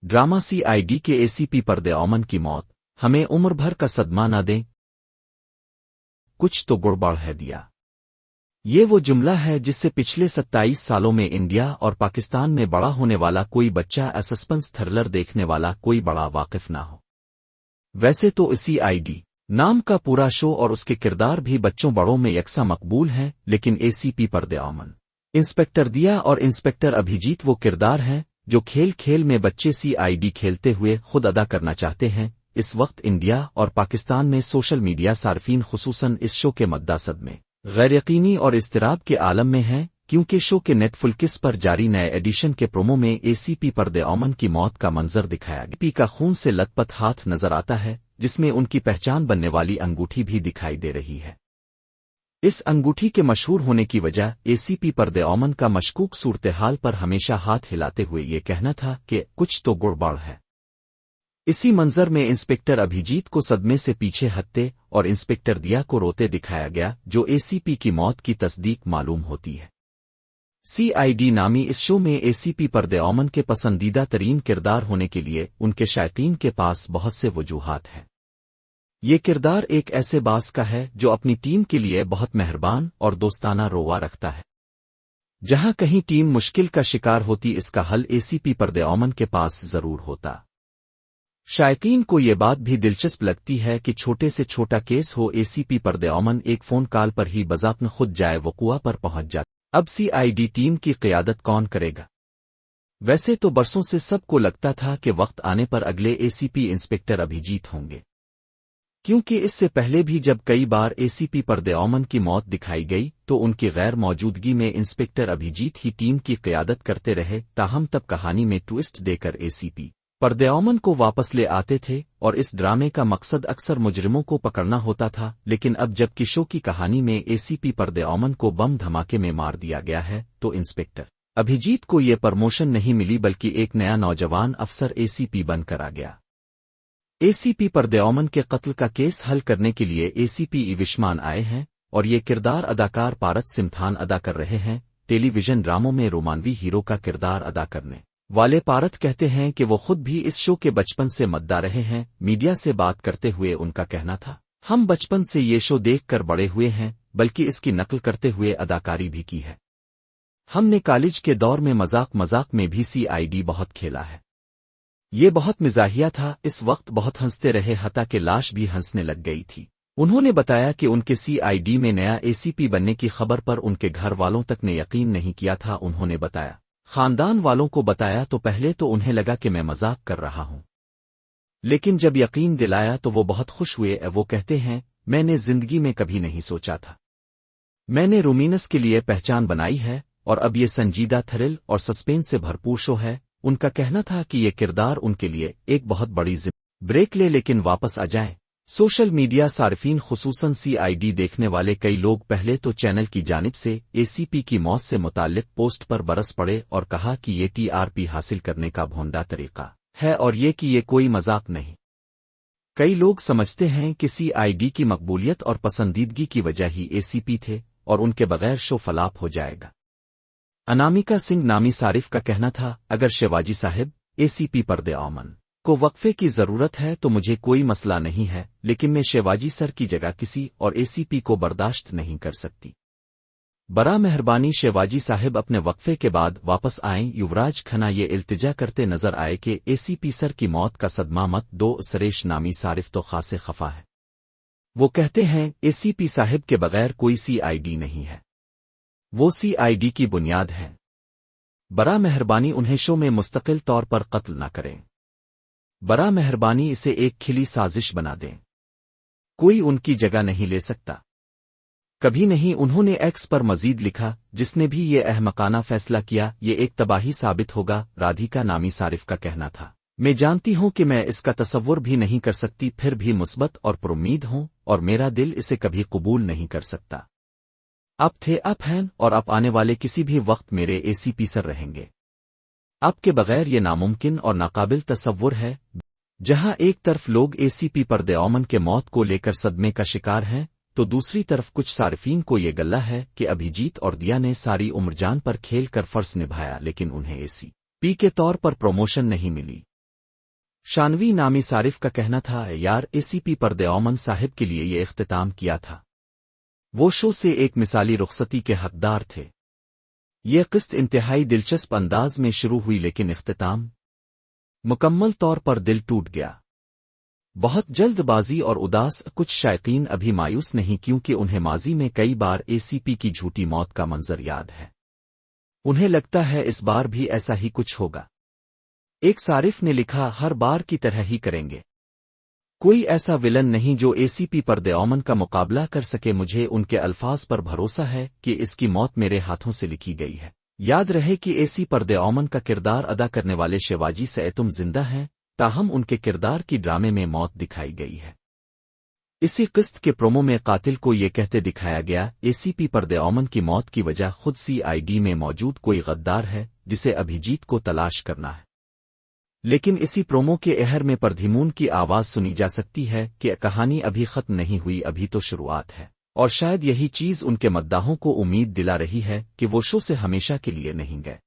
Drama CID के ACP पर्दे ओमन की मौत हमें उम्र भर का सदमा न दें, कुछ तो गड़बड़ है दिया। ये वो जुमला है जिससे पिछले 27 सालों में इंडिया और पाकिस्तान में बड़ा होने वाला कोई बच्चा सस्पेंस थ्रिलर देखने वाला कोई बड़ा वाकिफ ना हो। वैसे तो CID नाम का पूरा शो और उसके किरदार भी बच्चों बड़ों में यकसा मकबूल हैं, लेकिन ACP पर्दे ओमन इंस्पेक्टर दिया और इंस्पेक्टर अभिजीत वो किरदार हैं जो खेल खेल में बच्चे CID खेलते हुए खुद अदा करना चाहते हैं। इस वक्त इंडिया और पाकिस्तान में सोशल मीडिया सार्फिन खुसूसन इस शो के मद्दासद में गैर यकीनी और इज़्तिराब के आलम में हैं, क्योंकि शो के नेटफ्लिक्स पर जारी नए एडिशन के प्रोमो में ACP पर्दे ओमन की मौत का मंजर दिखाया गया। ACP का खून से लथपथ हाथ नजर आता है, जिसमें उनकी पहचान बनने वाली अंगूठी भी दिखाई दे रही है। इस अंगूठी के मशहूर होने की वजह ACP पर्दे ओमन का मशकूक सूरत-ए-हाल पर हमेशा हाथ हिलाते हुए ये कहना था कि कुछ तो गड़बड़ है। इसी मंजर में इंस्पेक्टर अभिजीत को सदमे से पीछे हटते और इंस्पेक्टर दिया को रोते दिखाया गया, जो ACP की मौत की तस्दीक मालूम होती है। CID नामी इस शो में ACP पर्दे ओमन के पसंदीदा तरीन किरदार होने के लिए उनके शायकीन के पास बहुत से वजूहात हैं। ये किरदार एक ऐसे बास का है जो अपनी टीम के लिए बहुत मेहरबान और दोस्ताना रोवा रखता है। जहां कहीं टीम मुश्किल का शिकार होती, इसका हल ACP पर्दे ओमन के पास जरूर होता। शायकीन को ये बात भी दिलचस्प लगती है कि छोटे से छोटा केस हो, ACP पर्दे ओमन एक फोन कॉल पर ही बज़ात्न खुद जाए वक़ुआ पर पहुंच जाता। अब CID टीम की क़यादत कौन करेगा? वैसे तो बरसों से सबको लगता था कि वक्त आने पर अगले ACP इंस्पेक्टर अभिजीत होंगे, क्योंकि इससे पहले भी जब कई बार ACP पर्दे ओमन की मौत दिखाई गई तो उनकी गैर मौजूदगी में इंस्पेक्टर अभिजीत ही टीम की क़यादत करते रहे। ताहम तब कहानी में ट्विस्ट देकर ACP पर्दे ओमन को वापस ले आते थे और इस ड्रामे का मकसद अक्सर मुजरिमों को पकड़ना होता था। लेकिन अब जब शो की कहानी में ACP पर्दे ओमन को बम धमाके में मार दिया गया है, तो इंस्पेक्टर अभिजीत को ये प्रमोशन नहीं मिली, बल्कि एक नया नौजवान अफसर ACP बनकर आ गया। ACP पर्दे ओमन के कत्ल का केस हल करने के लिए ACP विश्मान आए हैं और ये किरदार अदाकार पारस सिमथान अदा कर रहे हैं। टेलीविजन ड्रामों में रोमानवी हीरो का किरदार अदा करने वाले पारस कहते हैं कि वो खुद भी इस शो के बचपन से मद्दा रहे हैं। मीडिया से बात करते हुए उनका कहना था, हम बचपन से ये शो देखकर बड़े हुए हैं, बल्कि इसकी नकल करते हुए अदाकारी भी की है। हमने कॉलेज के दौर में मजाक में भी CID बहुत खेला है। ये बहुत मिजाहिया था, इस वक्त बहुत हंसते रहे, हता के लाश भी हंसने लग गई थी। उन्होंने बताया कि उनके CID में नया ACP बनने की खबर पर उनके घर वालों तक ने यकीन नहीं किया था। उन्होंने बताया, खानदान वालों को बताया तो पहले तो उन्हें लगा कि मैं मजाक कर रहा हूं, लेकिन जब यकीन दिलाया तो वो बहुत खुश हुए। वो कहते हैं, मैंने जिंदगी में कभी नहीं सोचा था। मैंने रूमीनस के लिए पहचान बनाई है और अब ये संजीदा थ्रिल और सस्पेंस से भरपूर शो है। उनका कहना था कि ये किरदार उनके लिए एक बहुत बड़ी ब्रेक ले, लेकिन वापस आ जाएं। सोशल मीडिया सार्फिन खुसूसन CID देखने वाले कई लोग पहले तो चैनल की जानिब से ACP की मौत से मुताल्लिक पोस्ट पर बरस पड़े और कहा कि ये TRP हासिल करने का भोंडा तरीका है और ये कि ये कोई मजाक नहीं। कई लोग समझते हैं कि CID की मकबूलियत और पसंदीदगी की वजह ही ACP थे और उनके बगैर शो फलाप हो जाएगा। अनामिका सिंह नामी सारिफ का कहना था, अगर शिवाजी साहिब ACP पर्दे ओमन को वक्फे की जरूरत है तो मुझे कोई मसला नहीं है, लेकिन मैं शिवाजी सर की जगह किसी और ACP को बर्दाश्त नहीं कर सकती। बड़ा मेहरबानी शिवाजी साहिब अपने वक्फे के बाद वापस आएं। युवराज खन्ना ये इल्तिजा करते नजर आए कि ACP सर की मौत का सदमा मत दो। सरेश नामी सारिफ तो खासे खफा है। वो कहते हैं, ACP साहिब के बगैर कोई CID नहीं है, वो CID की बुनियाद है। बड़ा मेहरबानी उन्हें शो में मुस्तकिल तौर पर कत्ल न करें। बड़ा मेहरबानी इसे एक खिली साजिश बना दें। कोई उनकी जगह नहीं ले सकता, कभी नहीं। उन्होंने X पर मजीद लिखा, जिसने भी ये अहमकाना फैसला किया ये एक तबाही साबित होगा। राधिका नामी सारिफ का कहना था, मैं जानती हूं कि मैं इसका तसव्वुर भी नहीं कर सकती, फिर भी मुस्बत और पुरुम्मीद हूं और मेरा दिल इसे कभी कबूल नहीं कर सकता। अब थे, अब हैं और अब आने वाले किसी भी वक्त मेरे ACP सर रहेंगे। अब के बगैर ये नामुमकिन और नाकाबिल तसव्वुर है। जहां एक तरफ लोग ACP पर्दे ओमन के मौत को लेकर सदमे का शिकार हैं, तो दूसरी तरफ कुछ सार्फिन को ये गल्ला है कि अभिजीत और दिया ने सारी उम्र जान पर खेल कर फर्ज निभाया, लेकिन उन्हें ACP के तौर पर प्रमोशन नहीं मिली। شانوی نامی صارف کا کہنا تھا یار اے سی پی پردے اومن صاحب کے لیے یہ اختتام کیا تھا. وہ شو سے ایک مثالی رخصتی کے حقدار تھے. یہ قسط انتہائی دلچسپ انداز میں شروع ہوئی لیکن اختتام مکمل طور پر دل ٹوٹ گیا. بہت جلد بازی اور اداس کچھ شائقین ابھی مایوس نہیں کیونکہ انہیں ماضی میں کئی بار اے سی پی کی جھوٹی موت کا منظر یاد ہے. انہیں لگتا ہے اس بار بھی ایسا ہی کچھ ہوگا. ایک صارف نے لکھا ہر بار کی طرح ہی کریں گے. کوئی ایسا ولن نہیں جو اے سی پی پردے اومن کا مقابلہ کر سکے. مجھے ان کے الفاظ پر بھروسہ ہے کہ اس کی موت میرے ہاتھوں سے لکھی گئی ہے. یاد رہے کہ اے سی پردے اومن کا کردار ادا کرنے والے شیواجی سیتم زندہ ہیں، تاہم ان کے کردار کی ڈرامے میں موت دکھائی گئی ہے. اسی قسط کے پرومو میں قاتل کو یہ کہتے دکھایا گیا اے سی پی پردے اومن کی موت کی وجہ خود سی آئی ڈی میں موجود کوئی غدار ہے جسے ابھیجیت کو تلاش کرنا ہے. لیکن اسی پرومو کے اہر میں پردھیمون کی آواز سنی جا سکتی ہے کہ کہانی ابھی ختم نہیں ہوئی، ابھی تو شروعات ہے. اور شاید یہی چیز ان کے مداحوں کو امید دلا رہی ہے کہ وہ شو سے ہمیشہ کے لیے نہیں گئے.